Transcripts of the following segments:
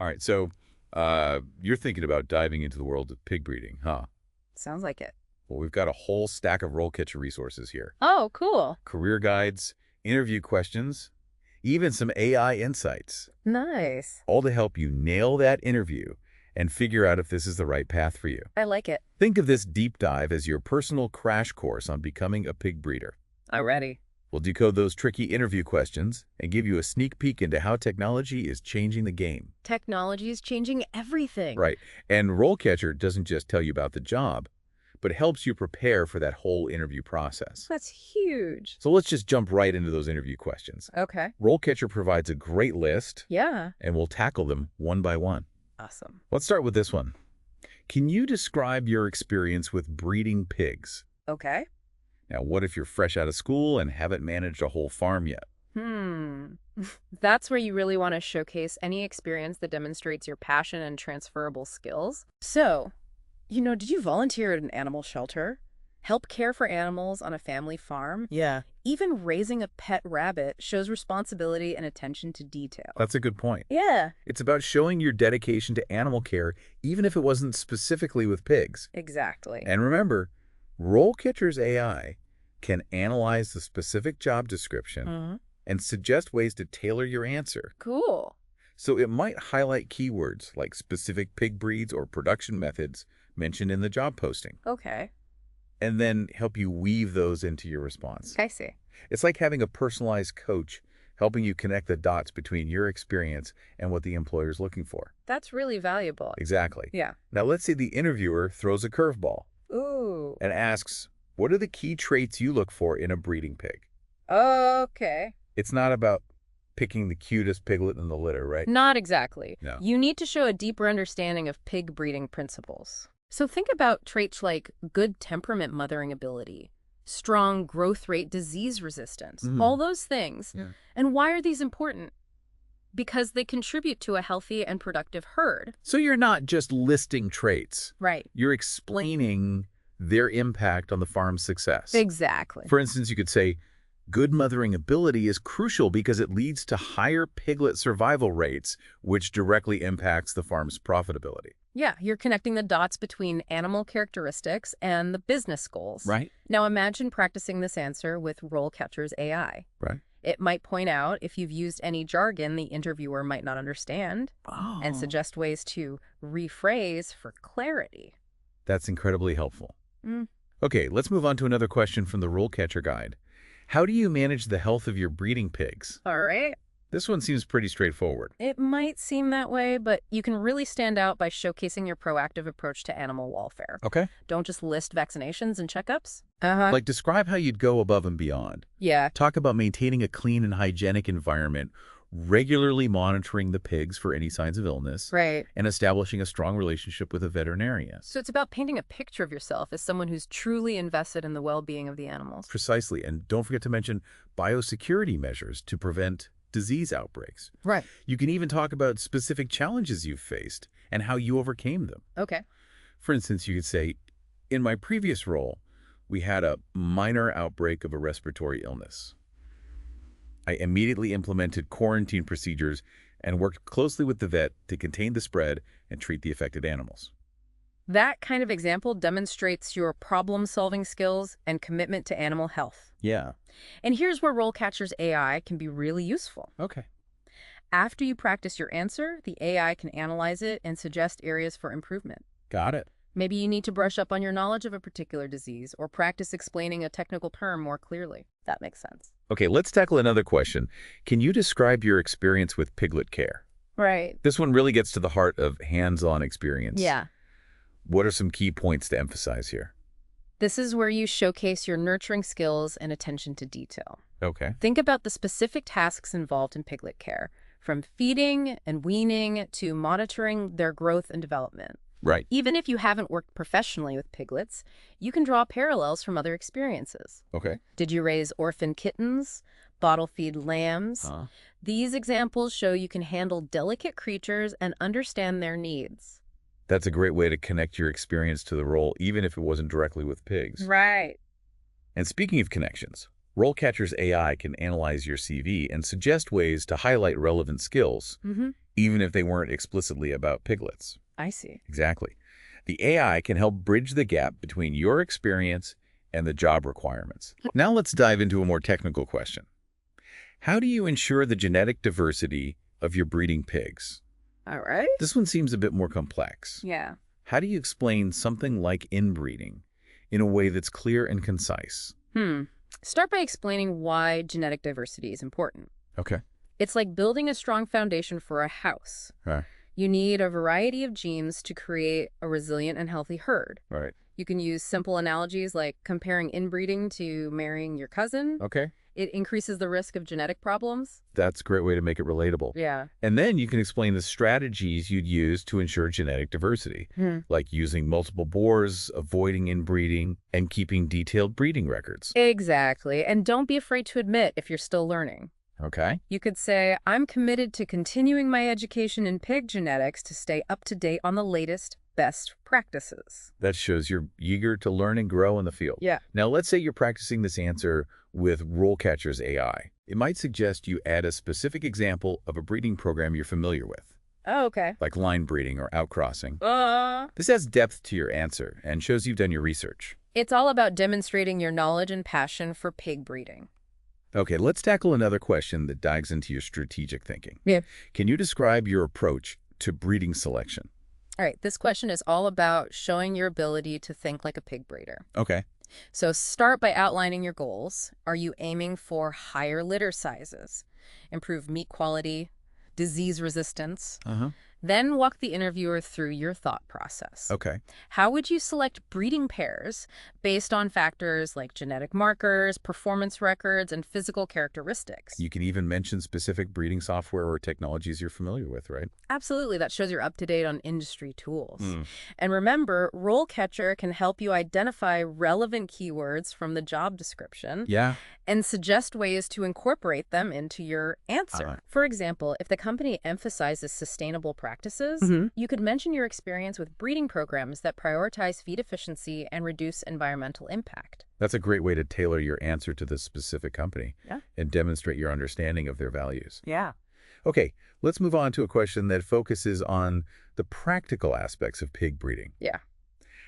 All right, so you're thinking about diving into the world of pig breeding, huh? Sounds like it. Well, we've got a whole stack of RoleCatcher resources here. Oh, cool. Career guides, interview questions, even some AI insights, Nice. all to help you nail that interview and figure out if this is the right path for you. I like it. Think of this deep dive as your personal crash course on becoming a pig breeder. I'm ready. We'll decode those tricky interview questions and give you a sneak peek into how technology is changing the game. Technology is changing everything. Right. And RoleCatcher doesn't just tell you about the job, but helps you prepare for that whole interview process. That's huge. So let's just jump right into those interview questions. Okay. RoleCatcher provides a great list, Yeah. and we'll tackle them one by one. Awesome. Let's start with this one. Can you describe your experience with breeding pigs? Okay. Now, what if you're fresh out of school and haven't managed a whole farm yet? That's where you really want to showcase any experience that demonstrates your passion and transferable skills. So, did you volunteer at an animal shelter? Help care for animals on a family farm? Yeah. Even raising a pet rabbit shows responsibility and attention to detail. That's a good point. Yeah. It's about showing your dedication to animal care, even if it wasn't specifically with pigs. Exactly. And remember, RoleCatcher's AI can analyze the specific job description and suggest ways to tailor your answer. Cool. So it might highlight keywords like specific pig breeds or production methods mentioned in the job posting, Okay. and then help you weave those into your response. I see. It's like having a personalized coach helping you connect the dots between your experience and what the employer is looking for. That's really valuable. Exactly. Yeah. Now let's say the interviewer throws a curveball Ooh. and asks, what are the key traits you look for in a breeding pig? Okay. It's not about picking the cutest piglet in the litter, right? Not exactly. No. You need to show a deeper understanding of pig breeding principles. So think about traits like good temperament mothering ability, strong growth rate disease resistance, all those things. Yeah. And why are these important? Because they contribute to a healthy and productive herd. So you're not just listing traits. Right. You're explaining their impact on the farm's success. Exactly. For instance, you could say, good mothering ability is crucial because it leads to higher piglet survival rates, which directly impacts the farm's profitability. Yeah, you're connecting the dots between animal characteristics and the business goals. Right. Now imagine practicing this answer with RoleCatcher's AI. Right. It might point out if you've used any jargon the interviewer might not understand and suggest ways to rephrase for clarity. That's incredibly helpful. Okay, let's move on to another question from the RoleCatcher guide. How do you manage the health of your breeding pigs? All right. This one seems pretty straightforward. It might seem that way, but you can really stand out by showcasing your proactive approach to animal welfare. Okay. Don't just list vaccinations and checkups. Like, describe how you'd go above and beyond. Yeah. Talk about maintaining a clean and hygienic environment, regularly monitoring the pigs for any signs of illness, Right. and establishing a strong relationship with a veterinarian. So it's about painting a picture of yourself as someone who's truly invested in the well-being of the animals. Precisely. And don't forget to mention biosecurity measures to prevent disease outbreaks. Right. You can even talk about specific challenges you've faced and how you overcame them. Okay. For instance, you could say, in my previous role, we had a minor outbreak of a respiratory illness. I immediately implemented quarantine procedures and worked closely with the vet to contain the spread and treat the affected animals. That kind of example demonstrates your problem-solving skills and commitment to animal health. Yeah. And here's where RoleCatcher's AI can be really useful. Okay. After you practice your answer, the AI can analyze it and suggest areas for improvement. Got it. Maybe you need to brush up on your knowledge of a particular disease or practice explaining a technical term more clearly. That makes sense. Okay, let's tackle another question. Can you describe your experience with piglet care? Right. This one really gets to the heart of hands-on experience. Yeah. What are some key points to emphasize here? This is where you showcase your nurturing skills and attention to detail. Okay. Think about the specific tasks involved in piglet care, from feeding and weaning to monitoring their growth and development. Right. Even if you haven't worked professionally with piglets, you can draw parallels from other experiences. Okay. Did you raise orphan kittens, bottle feed lambs? These examples show you can handle delicate creatures and understand their needs. That's a great way to connect your experience to the role, even if it wasn't directly with pigs. Right. And speaking of connections, RoleCatcher's AI can analyze your CV and suggest ways to highlight relevant skills, even if they weren't explicitly about piglets. I see. Exactly. The AI can help bridge the gap between your experience and the job requirements. Now let's dive into a more technical question. How do you ensure the genetic diversity of your breeding pigs? All right. This one seems a bit more complex. Yeah. How do you explain something like inbreeding in a way that's clear and concise? Start by explaining why genetic diversity is important. Okay. It's like building a strong foundation for a house. You need a variety of genes to create a resilient and healthy herd. Right. You can use simple analogies like comparing inbreeding to marrying your cousin. Okay. It increases the risk of genetic problems. That's a great way to make it relatable. Yeah. And then you can explain the strategies you'd use to ensure genetic diversity, like using multiple boars, avoiding inbreeding, and keeping detailed breeding records. Exactly. And don't be afraid to admit if you're still learning. Okay. You could say, I'm committed to continuing my education in pig genetics to stay up to date on the latest, best practices. That shows you're eager to learn and grow in the field. Yeah. Now, let's say you're practicing this answer with RoleCatcher's AI. It might suggest you add a specific example of a breeding program you're familiar with, Oh, okay. like line breeding or outcrossing. Uh, This adds depth to your answer and shows you've done your research. It's all about demonstrating your knowledge and passion for pig breeding. Okay, let's tackle another question that dives into your strategic thinking. Yeah. Can you describe your approach to breeding selection? All right, this question is all about showing your ability to think like a pig breeder. Okay. So start by outlining your goals. Are you aiming for higher litter sizes, improved meat quality, disease resistance? Then walk the interviewer through your thought process. Okay. How would you select breeding pairs based on factors like genetic markers, performance records, and physical characteristics? You can even mention specific breeding software or technologies you're familiar with, right? Absolutely. That shows you're up to date on industry tools. And remember, RoleCatcher can help you identify relevant keywords from the job description Yeah. and suggest ways to incorporate them into your answer. For example, if the company emphasizes sustainable practices, you could mention your experience with breeding programs that prioritize feed efficiency and reduce environmental impact. That's a great way to tailor your answer to the specific company and demonstrate your understanding of their values. Yeah. Okay, let's move on to a question that focuses on the practical aspects of pig breeding. Yeah.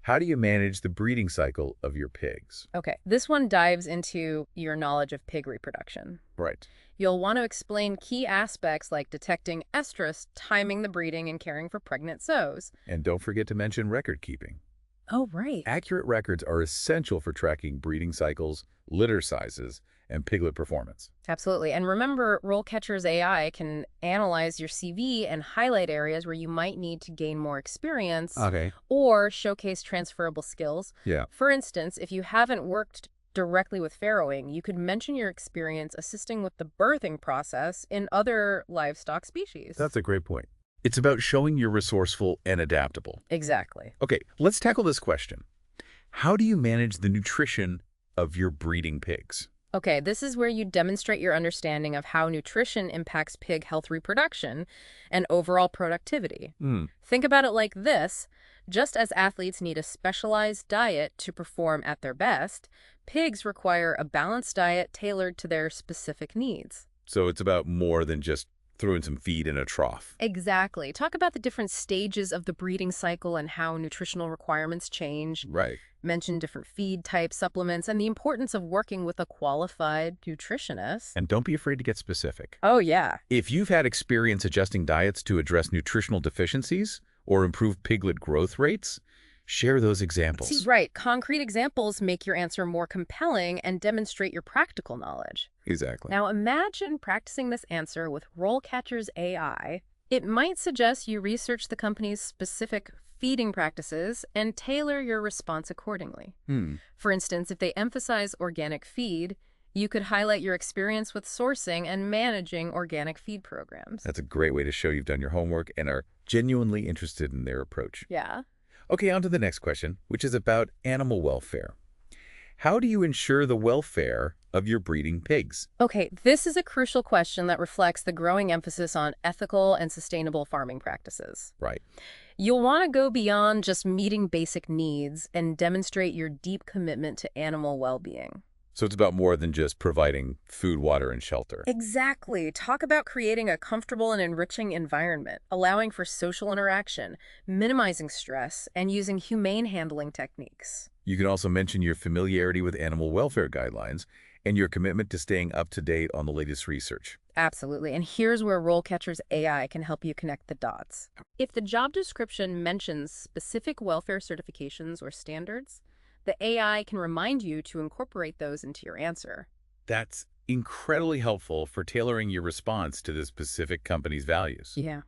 How do you manage the breeding cycle of your pigs? Okay, this one dives into your knowledge of pig reproduction. Right. You'll want to explain key aspects like detecting estrus, timing the breeding, and caring for pregnant sows. And don't forget to mention record keeping. Oh, right. Accurate records are essential for tracking breeding cycles, litter sizes, and piglet performance. Absolutely. And remember, RoleCatcher's AI can analyze your CV and highlight areas where you might need to gain more experience or showcase transferable skills. Yeah. For instance, if you haven't worked directly with farrowing, you could mention your experience assisting with the birthing process in other livestock species. That's a great point. It's about showing you're resourceful and adaptable. Exactly. Okay, let's tackle this question. How do you manage the nutrition of your breeding pigs? Okay, this is where you demonstrate your understanding of how nutrition impacts pig health reproduction and overall productivity. Think about it like this. Just as athletes need a specialized diet to perform at their best, pigs require a balanced diet tailored to their specific needs. So it's about more than just throwing some feed in a trough. Exactly. Talk about the different stages of the breeding cycle and how nutritional requirements change. Right. Mention different feed types, supplements, and the importance of working with a qualified nutritionist. And don't be afraid to get specific. Oh, yeah. If you've had experience adjusting diets to address nutritional deficiencies or improve piglet growth rates, share those examples. See, right. Concrete examples make your answer more compelling and demonstrate your practical knowledge. Exactly. Now imagine practicing this answer with RoleCatcher's AI. It might suggest you research the company's specific feeding practices and tailor your response accordingly. For instance, if they emphasize organic feed, you could highlight your experience with sourcing and managing organic feed programs. That's a great way to show you've done your homework and are genuinely interested in their approach. Yeah. Okay, on to the next question, which is about animal welfare. How do you ensure the welfare of your breeding pigs? Okay, this is a crucial question that reflects the growing emphasis on ethical and sustainable farming practices. Right. You'll want to go beyond just meeting basic needs and demonstrate your deep commitment to animal well-being. So it's about more than just providing food, water, and shelter. Exactly. Talk about creating a comfortable and enriching environment, allowing for social interaction, minimizing stress, and using humane handling techniques. You can also mention your familiarity with animal welfare guidelines and your commitment to staying up to date on the latest research. Absolutely. And here's where RoleCatcher's AI can help you connect the dots. If the job description mentions specific welfare certifications or standards, the AI can remind you to incorporate those into your answer. That's incredibly helpful for tailoring your response to the specific company's values. Yeah.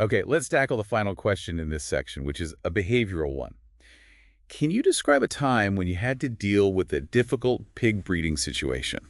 Okay, let's tackle the final question in this section, which is a behavioral one. Can you describe a time when you had to deal with a difficult pig breeding situation?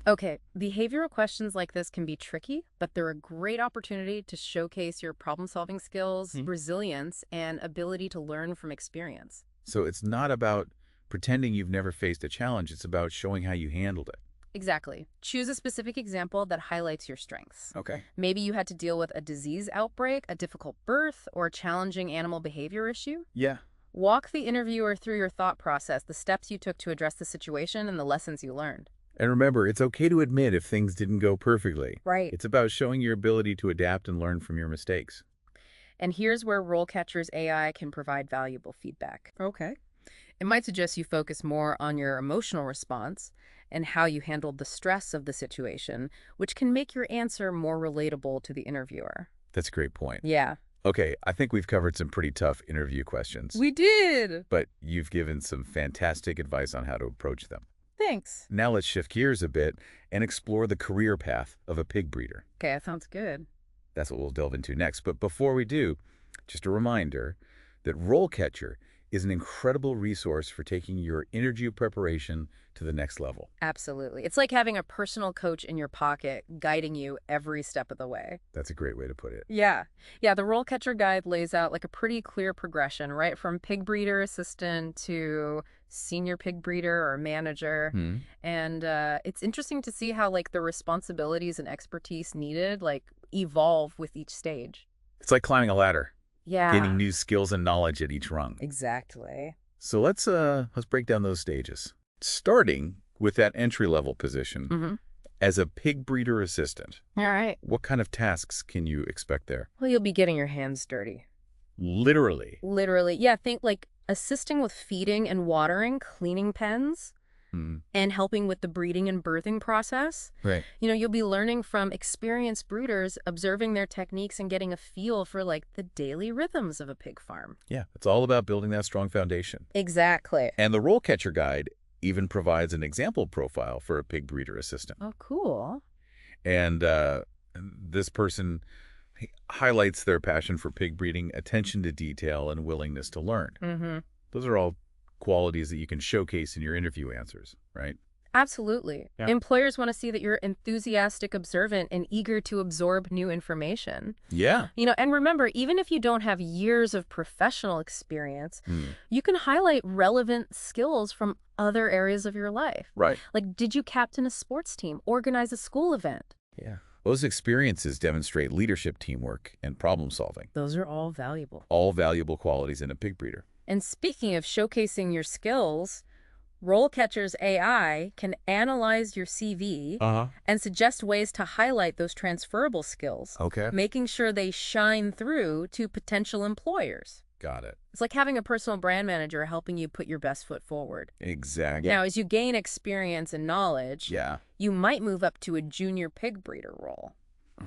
Okay, behavioral questions like this can be tricky, but they're a great opportunity to showcase your problem-solving skills, resilience, and ability to learn from experience. So it's not about pretending you've never faced a challenge. It's about showing how you handled it. Exactly. Choose a specific example that highlights your strengths. Okay. Maybe you had to deal with a disease outbreak, a difficult birth, or a challenging animal behavior issue. Yeah. Walk the interviewer through your thought process, the steps you took to address the situation, and the lessons you learned. And remember, it's okay to admit if things didn't go perfectly. Right. It's about showing your ability to adapt and learn from your mistakes. And here's where RoleCatcher's AI can provide valuable feedback. Okay. It might suggest you focus more on your emotional response and how you handled the stress of the situation, which can make your answer more relatable to the interviewer. That's a great point. Yeah. Okay, I think we've covered some pretty tough interview questions. We did! But you've given some fantastic advice on how to approach them. Thanks. Now let's shift gears a bit and explore the career path of a pig breeder. Okay, that sounds good. That's what we'll delve into next. But before we do, just a reminder that RoleCatcher is an incredible resource for taking your interview preparation to the next level. Absolutely. It's like having a personal coach in your pocket guiding you every step of the way. That's a great way to put it. Yeah. Yeah, the RoleCatcher guide lays out like a pretty clear progression, right? From pig breeder assistant to senior pig breeder or manager. And it's interesting to see how like the responsibilities and expertise needed like evolve with each stage. It's like climbing a ladder, Yeah. gaining new skills and knowledge at each rung. Exactly. So let's break down those stages. Starting with that entry-level position, as a pig breeder assistant, All right. what kind of tasks can you expect there? Well, you'll be getting your hands dirty. Literally. Literally. Yeah, think like assisting with feeding and watering, cleaning pens, and helping with the breeding and birthing process. Right. You know, you'll be learning from experienced breeders, observing their techniques and getting a feel for like the daily rhythms of a pig farm. Yeah, it's all about building that strong foundation. Exactly. And the RoleCatcher guide even provides an example profile for a pig breeder assistant. Oh, cool. And this person highlights their passion for pig breeding, attention to detail, and willingness to learn. Those are all qualities that you can showcase in your interview answers, right? Absolutely. Yeah. Employers want to see that you're enthusiastic, observant, and eager to absorb new information. Yeah. You know, and remember, even if you don't have years of professional experience, you can highlight relevant skills from other areas of your life. Right. Like, did you captain a sports team, organize a school event? Yeah. Those experiences demonstrate leadership, teamwork, and problem solving. Those are all valuable. All valuable qualities in a pig breeder. And speaking of showcasing your skills, RoleCatcher's AI can analyze your CV and suggest ways to highlight those transferable skills, Okay. making sure they shine through to potential employers. Got it. It's like having a personal brand manager helping you put your best foot forward. Exactly. Now, as you gain experience and knowledge, Yeah. you might move up to a junior pig breeder role.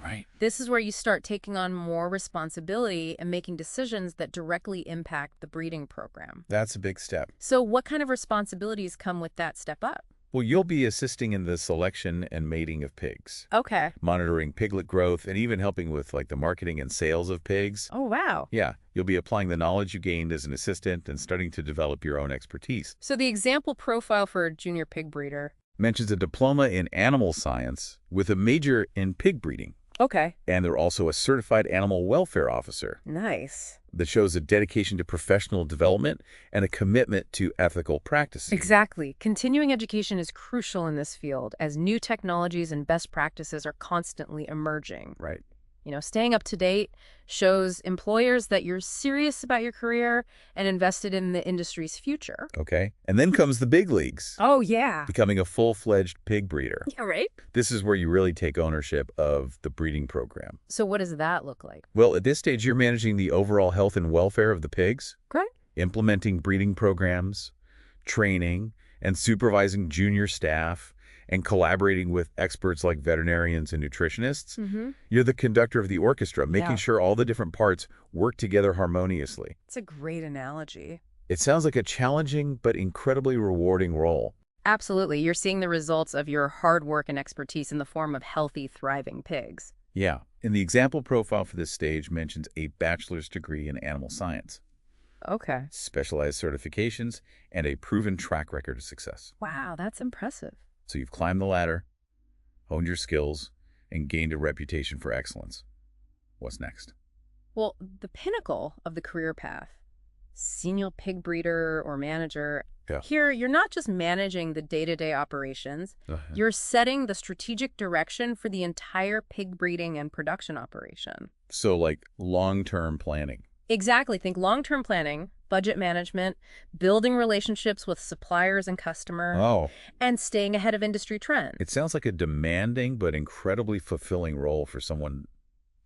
Right. This is where you start taking on more responsibility and making decisions that directly impact the breeding program. That's a big step. So what kind of responsibilities come with that step up? Well, you'll be assisting in the selection and mating of pigs, Okay. monitoring piglet growth, and even helping with like the marketing and sales of pigs. Oh, wow. Yeah, you'll be applying the knowledge you gained as an assistant and starting to develop your own expertise. So the example profile for a junior pig breeder. Mentions a diploma in animal science with a major in pig breeding. Okay. And they're also a certified animal welfare officer Nice. that shows a dedication to professional development and a commitment to ethical practices. Exactly. Continuing education is crucial in this field as new technologies and best practices are constantly emerging. Right. Staying up to date shows employers that you're serious about your career and invested in the industry's future. Okay. And then comes the big leagues, Oh, yeah. becoming a full-fledged pig breeder. Yeah, right? This is where you really take ownership of the breeding program. So what does that look like? Well, at this stage, you're managing the overall health and welfare of the pigs, Great. implementing breeding programs, training, and supervising junior staff, and collaborating with experts like veterinarians and nutritionists. You're the conductor of the orchestra, making sure all the different parts work together harmoniously. It's a great analogy. It sounds like a challenging but incredibly rewarding role. Absolutely. You're seeing the results of your hard work and expertise in the form of healthy, thriving pigs. Yeah, and the example profile for this stage mentions a bachelor's degree in animal science, Okay. specialized certifications, and a proven track record of success. Wow, that's impressive. So you've climbed the ladder, honed your skills, and gained a reputation for excellence. What's next? Well, the pinnacle of the career path, senior pig breeder or manager. Yeah. Here, you're not just managing the day-to-day operations, you're setting the strategic direction for the entire pig breeding and production operation. So like long-term planning. Exactly. Think long-term planning, budget management, building relationships with suppliers and customers, Oh, and staying ahead of industry trends. it sounds like a demanding but incredibly fulfilling role for someone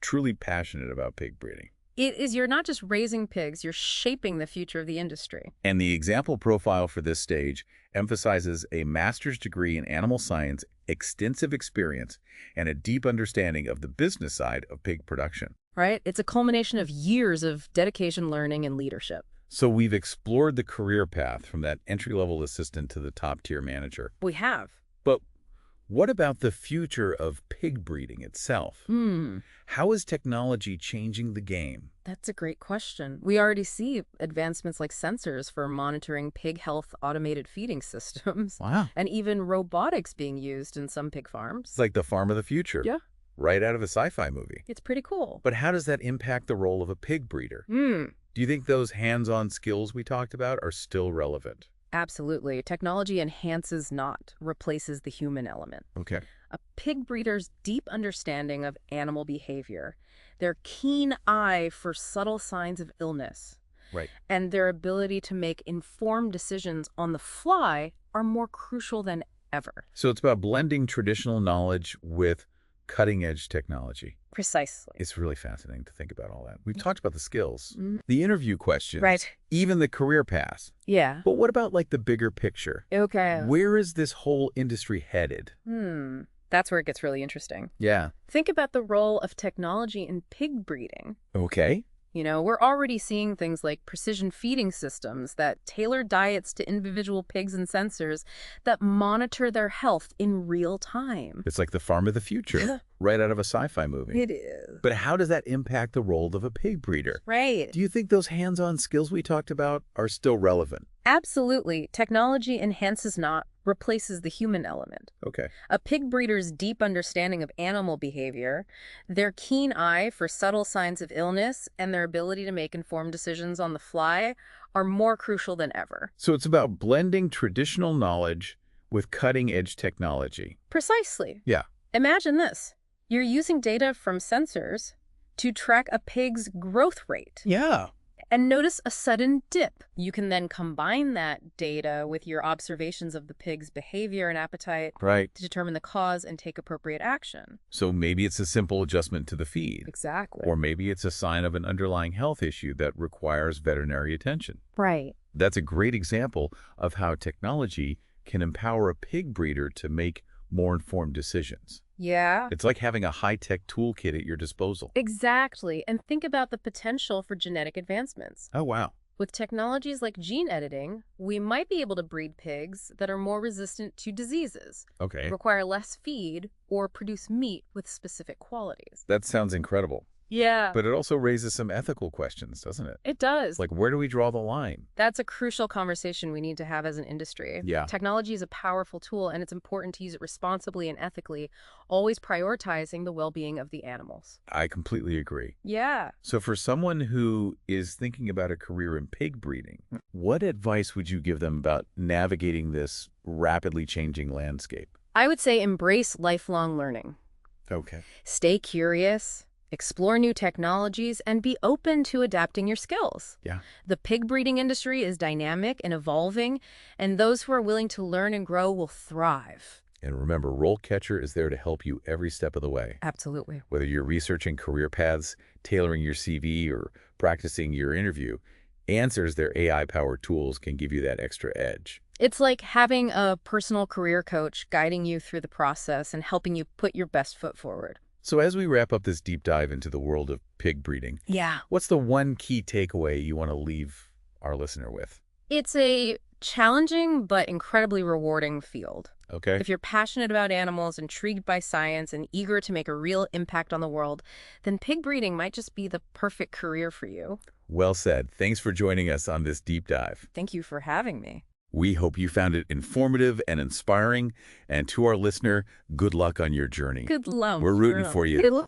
truly passionate about pig breeding. It is, you're not just raising pigs, you're shaping the future of the industry. And the example profile for this stage emphasizes a master's degree in animal science, extensive experience, and a deep understanding of the business side of pig production. Right? It's a culmination of years of dedication, learning, and leadership. So we've explored the career path from that entry-level assistant to the top-tier manager. We have. But what about the future of pig breeding itself? How is technology changing the game? That's a great question. We already see advancements like sensors for monitoring pig health automated feeding systems. Wow. And even robotics being used in some pig farms. It's like the farm of the future. Yeah. Right out of a sci-fi movie. It's pretty cool. But how does that impact the role of a pig breeder? Do you think those hands-on skills we talked about are still relevant? Absolutely. Technology enhances, not replaces the human element. Okay. A pig breeder's deep understanding of animal behavior, their keen eye for subtle signs of illness, Right. and their ability to make informed decisions on the fly are more crucial than ever. So it's about blending traditional knowledge with cutting-edge technology. Precisely. It's really fascinating to think about all that. We've talked about the skills, the interview questions, Right. even the career path. Yeah. But what about like the bigger picture? Okay. Where is this whole industry headed? That's where it gets really interesting. Yeah. Think about the role of technology in pig breeding. Okay. We're already seeing things like precision feeding systems that tailor diets to individual pigs and sensors that monitor their health in real time. It's like the farm of the future, right out of a sci-fi movie. It is. But how does that impact the role of a pig breeder? Right. Do you think those hands-on skills we talked about are still relevant? Absolutely. Technology enhances, not replaces the human element. Okay. A pig breeder's deep understanding of animal behavior, their keen eye for subtle signs of illness, and their ability to make informed decisions on the fly are more crucial than ever. So it's about blending traditional knowledge with cutting-edge technology. Precisely. Yeah. Imagine this. You're using data from sensors to track a pig's growth rate. Yeah. And notice a sudden dip. You can then combine that data with your observations of the pig's behavior and appetite Right. to determine the cause and take appropriate action. So maybe it's a simple adjustment to the feed. Exactly. Or maybe it's a sign of an underlying health issue that requires veterinary attention. Right. That's a great example of how technology can empower a pig breeder to make more informed decisions. Yeah. It's like having a high-tech toolkit at your disposal. Exactly. And think about the potential for genetic advancements. Oh, wow. With technologies like gene editing, we might be able to breed pigs that are more resistant to diseases, Okay. require less feed, or produce meat with specific qualities. That sounds incredible. Yeah. But it also raises some ethical questions, doesn't it? It does. Like, where do we draw the line? That's a crucial conversation we need to have as an industry. Yeah. Technology is a powerful tool, and it's important to use it responsibly and ethically, always prioritizing the well-being of the animals. I completely agree. Yeah. So for someone who is thinking about a career in pig breeding, what advice would you give them about navigating this rapidly changing landscape? I would say embrace lifelong learning. Okay. Stay curious, explore new technologies, and be open to adapting your skills. Yeah. The pig breeding industry is dynamic and evolving, and those who are willing to learn and grow will thrive. And remember, RoleCatcher is there to help you every step of the way. Absolutely. Whether you're researching career paths, tailoring your CV, or practicing your interview, Answers, their AI-powered tools, can give you that extra edge. It's like having a personal career coach guiding you through the process and helping you put your best foot forward. So as we wrap up this deep dive into the world of pig breeding, Yeah. what's the one key takeaway you want to leave our listener with? It's a challenging but incredibly rewarding field. Okay? If you're passionate about animals, intrigued by science, and eager to make a real impact on the world, then pig breeding might just be the perfect career for you. Well said. Thanks for joining us on this deep dive. Thank you for having me. We hope you found it informative and inspiring. And to our listener, good luck on your journey. Good luck. We're rooting for you.